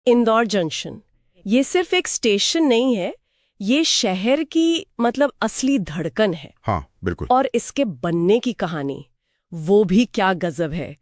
Indore junction, ये सिर्फ एक स्टेशन नहीं है, ये शहर की मतलब असली धड़कन है। हाँ बिल्कुल। और इसके बनने की कहानी वो भी क्या गजब है।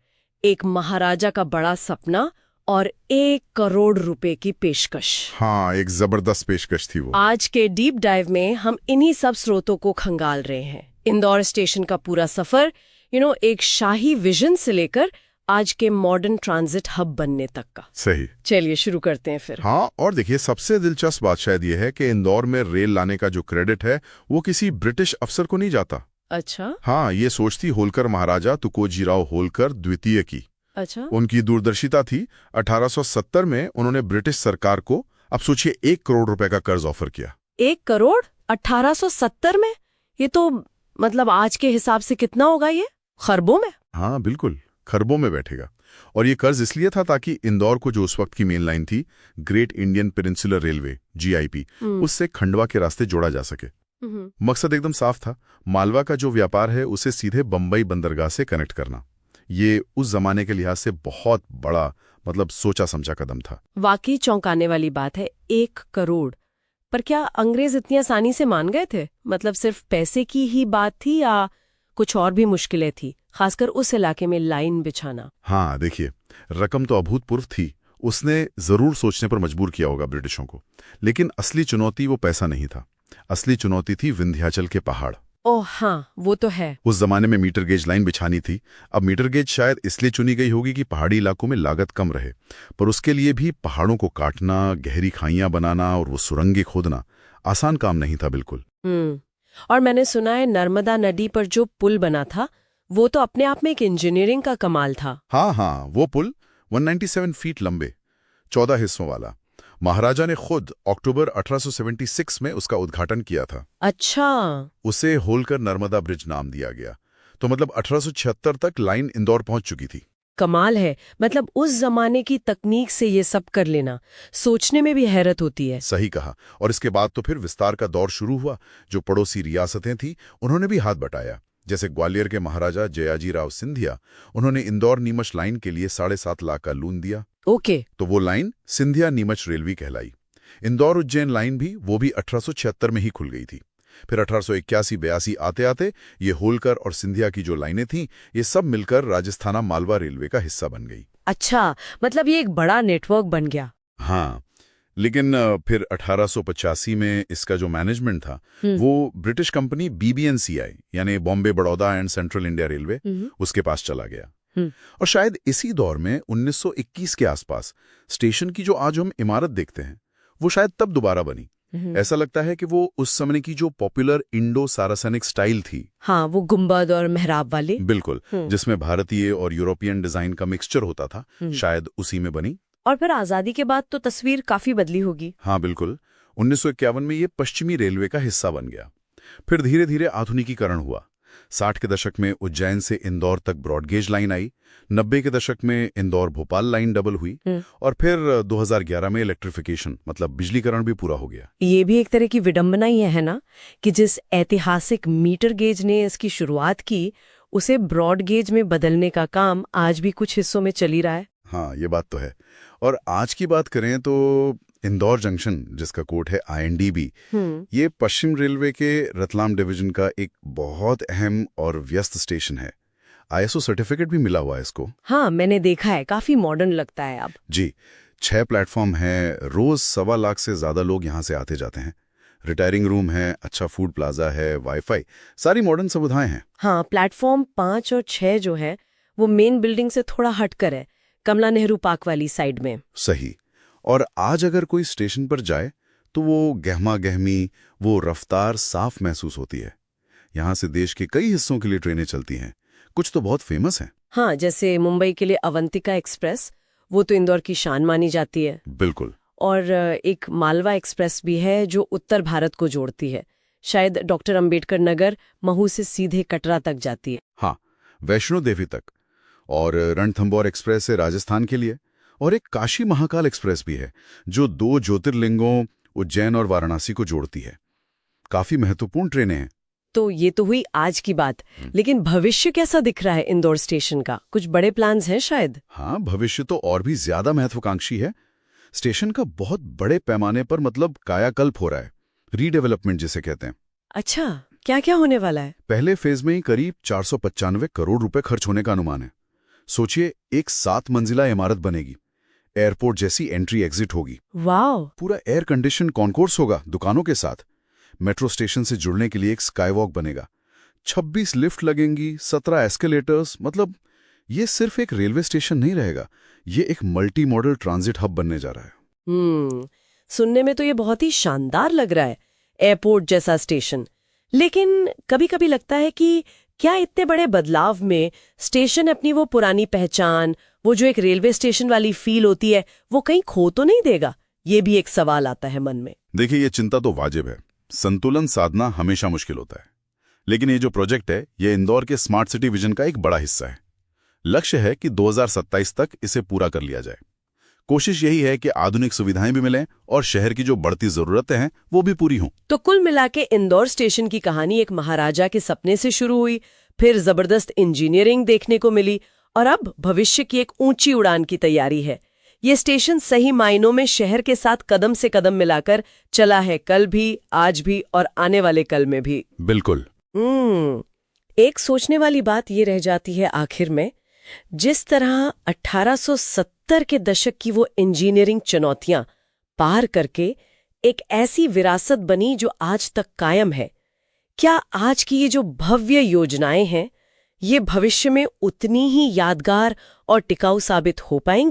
एक महाराजा का बड़ा सपना और 1 करोड़ रुपए की पेशकश। हाँ, एक जबरदस्त पेशकश थी वो। आज के डीप डाइव में हम इन्हीं सब स्रोतों को खंगाल रहे हैं। इंदौर स्टेशन का पूरा सफर एक शाही विजन से लेकर आज के मॉडर्न ट्रांजिट हब बनने तक का। सही। चलिए शुरू करते हैं फिर। हाँ, और देखिए सबसे दिलचस्प बात शायद ये है कि इंदौर में रेल लाने का जो क्रेडिट है वो किसी ब्रिटिश अफसर को नहीं जाता। अच्छा। हाँ, ये सोच थी होलकर महाराजा तुकोजीराव होलकर द्वितीय की। अच्छा। उनकी दूरदर्शिता थी। 1870 में उन्होंने ब्रिटिश सरकार को, अब सोचिए, 1 करोड़ रुपए का कर्ज ऑफर किया। 1 करोड़ 1870 में? ये तो मतलब आज के हिसाब से कितना होगा ये? खरबों में? हाँ बिल्कुल, खरबों में बैठेगा। और ये कर्ज इसलिए था ताकि इंदौर को, जो उस वक्त की मेन लाइन थी, great Indian peninsular railway GIP, उससे खंडवा के रास्ते जोड़ा जा सके। मकसद एकदम साफ था, मालवा का जो व्यापार है उसे सीधे बंबई बंदरगाह से कनेक्ट करना। ये उस जमाने के लिहाज से बहुत बड़ा, मतलब सोचा समझा कदम था। वाकई चौंकाने वाली बात है। 1 करोड़। पर क्या अंग्रेज इतनी आसानी से मान गए थे? मतलब सिर्फ पैसे की ही बात थी या कुछ और भी मुश्किलें थी, खासकर उस इलाके में लाइन बिछाना? हाँ देखिए, रकम तो अभूतपूर्व थी, उसने जरूर सोचने पर मजबूर किया होगा ब्रिटिशों को। लेकिन असली चुनौती वो पैसा नहीं था, असली चुनौती थी विंध्याचल के पहाड़। ओह हाँ, वो तो है। उस जमाने में मीटर गेज लाइन बिछानी थी। अब मीटर गेज शायद इसलिए चुनी गई होगी कि पहाड़ी इलाकों में लागत कम रहे, पर उसके लिए भी पहाड़ों को काटना, गहरी खाइयां बनाना और वो सुरंगें खोदना आसान काम नहीं था बिल्कुल। और मैंने सुना है नर्मदा नदी पर जो पुल बना था वो तो अपने आप में एक इंजीनियरिंग का कमाल था। हाँ, वो पुल 197 फीट लंबे, 14 हिस्सों वाला। महाराजा ने खुद अक्टूबर 1876 में उसका उद्घाटन किया था। अच्छा। उसे होलकर नर्मदा ब्रिज नाम दिया गया। तो मतलब 1876 तक लाइन इंदौर पहुंच चुकी थी। कमाल है। मतलब उस जमाने की तकनीक से ये सब कर लेना, सोचने में भी हैरत होती है। सही कहा। और इसके बाद तो फिर विस्तार का दौर शुरू हुआ। जो पड़ोसी रियासतें थीं उन्होंने भी हाथ बटाया। जैसे ग्वालियर के महाराजा जयाजीराव सिंधिया, उन्होंने इंदौर नीमच लाइन के लिए 7.5 लाख का लोन दिया। ओके। तो वो लाइन सिंधिया नीमच रेलवे कहलाई। इंदौर उज्जैन लाइन भी, वो भी 1876 में ही खुल गई थी। फिर 1881-82 आते आते ये होलकर और सिंधिया की जो लाइनें थीं, ये सब मिलकर राजस्थाना मालवा रेलवे का हिस्सा बन गई। अच्छा, मतलब ये एक बड़ा नेटवर्क बन गया। हाँ, लेकिन फिर 1885 में इसका जो मैनेजमेंट था वो ब्रिटिश कंपनी BBNCI यानी Bombay Baroda and central India railway, उसके पास चला गया। और शायद इसी दौर में 1921 के आसपास स्टेशन की जो आज हम इमारत देखते हैं वो शायद तब दोबारा बनी। ऐसा लगता है कि वो उस समय की जो पॉपुलर इंडो सारासनिक स्टाइल थी, हाँ, वो गुंबद और मेहराब वाली, बिल्कुल, जिसमें भारतीय और यूरोपियन डिजाइन का मिक्सचर होता था, शायद उसी में बनी। और फिर आजादी के बाद तो तस्वीर काफी बदली होगी। हाँ बिल्कुल, 1951 में ये पश्चिमी रेलवे का हिस्सा बन गया। फिर धीरे धीरे आधुनिकीकरण हुआ। 60 के दशक में उज्जैन से इंदौर तक ब्रॉडगेज लाइन आई। 90 के दशक में इंदौर भोपाल लाइन डबल हुई। और फिर 2011 में इलेक्ट्रिफिकेशन, मतलब बिजलीकरण भी पूरा हो गया। ये भी एक तरह की विडंबना ही है ना, कि जिस ऐतिहासिक मीटर गेज ने इसकी शुरुआत की उसे ब्रॉड गेज में बदलने का काम आज भी कुछ हिस्सों में चल ही रहा है। हाँ, ये बात तो है। और आज की बात करें तो इंदौर जंक्शन, जिसका कोड है INDB, ये पश्चिम रेलवे के रतलाम डिवीजन का एक बहुत अहम और व्यस्त स्टेशन है। ISO सर्टिफिकेट भी मिला हुआ है इसको। हाँ, मैंने देखा है, काफी मॉडर्न लगता है अब। जी, 6 प्लेटफॉर्म है, रोज 1.25 लाख से ज्यादा लोग यहाँ से आते जाते हैं। रिटायरिंग रूम है, अच्छा फूड प्लाजा है, वाईफाई, सारी मॉडर्न सुविधाएं हैं। हाँ, प्लेटफॉर्म 5 और 6 जो है वो मेन बिल्डिंग से थोड़ा हटकर है, कमला नेहरू पार्क वाली साइड में। सही। और आज अगर कोई स्टेशन पर जाए तो वो गहमा गहमी, वो रफ्तार साफ महसूस होती है। यहाँ से देश के कई हिस्सों के लिए ट्रेनें चलती हैं, कुछ तो बहुत फेमस हैं। हाँ, जैसे मुंबई के लिए अवंतिका एक्सप्रेस, वो तो इंदौर की शान मानी जाती है। बिल्कुल। और एक मालवा एक्सप्रेस भी है जो उत्तर भारत को जोड़ती है, शायद डॉक्टर अंबेडकर नगर महू से सीधे कटरा तक जाती है। हाँ, वैष्णो देवी तक। और रणथंबोर एक्सप्रेस है राजस्थान के लिए। और एक काशी महाकाल एक्सप्रेस भी है जो 2 ज्योतिर्लिंगों उज्जैन और वाराणसी को जोड़ती है। काफी महत्वपूर्ण ट्रेनें हैं। तो ये तो हुई आज की बात, लेकिन भविष्य कैसा दिख रहा है इंदौर स्टेशन का? कुछ बड़े प्लान्स हैं शायद? हाँ, भविष्य तो और भी ज्यादा महत्वाकांक्षी है। स्टेशन का बहुत बड़े पैमाने पर मतलब कायाकल्प हो रहा है, रीडेवलपमेंट जिसे कहते हैं। अच्छा, क्या क्या होने वाला है? पहले फेज में ही करीब 495 करोड़ रुपए खर्च होने का अनुमान है। सोचिए, एक 7 मंजिला इमारत बनेगी, एयरपोर्ट जैसी एंट्री एग्जिट होगी, वाह, पूरा एयर कंडीशन कॉन्कोर्स होगा दुकानों के साथ, मेट्रो स्टेशन से जुड़ने के लिए एक स्काईवॉक बनेगा, 26 लिफ्ट लगेंगी, 17 एस्केलेटर्स। मतलब ये सिर्फ एक रेलवे स्टेशन नहीं रहेगा, ये एक मल्टी मॉडल ट्रांजिट हब बनने जा रहा है। सुनने में तो ये बहुत ही शानदार लग रहा है, एयरपोर्ट जैसा स्टेशन। लेकिन कभी-कभी लगता है कि क्या इतने बड़े बदलाव में स्टेशन अपनी वो पुरानी पहचान, वो जो एक रेलवे स्टेशन वाली फील होती है, वो कहीं खो तो नहीं देगा? ये भी एक सवाल आता है मन में। देखिए, ये चिंता तो वाजिब है, संतुलन साधना हमेशा मुश्किल होता है। लेकिन ये जो प्रोजेक्ट है, ये इंदौर के स्मार्ट सिटी विजन का एक बड़ा हिस्सा है। लक्ष्य है कि 2027 तक इसे पूरा कर लिया जाए। कोशिश यही है कि आधुनिक सुविधाएं भी मिलें और शहर की जो बढ़ती जरूरतें हैं वो भी पूरी हों। तो कुल मिला के इंदौर स्टेशन की कहानी एक महाराजा के सपने से शुरू हुई, फिर जबरदस्त इंजीनियरिंग देखने को मिली और अब भविष्य की एक ऊंची उड़ान की तैयारी है। ये स्टेशन सही मायनों में शहर के साथ कदम से कदम मिलाकर चला है, कल भी, आज भी और आने वाले कल में भी। बिल्कुल। एक सोचने वाली बात ये रह जाती है आखिर में, जिस तरह 1870 के दशक की वो इंजीनियरिंग चुनौतियां पार करके एक ऐसी विरासत बनी जो आज तक कायम है, क्या आज की ये जो भव्य योजनाएं हैं, ये भविष्य में उतनी ही यादगार और टिकाऊ साबित हो पाएंगी?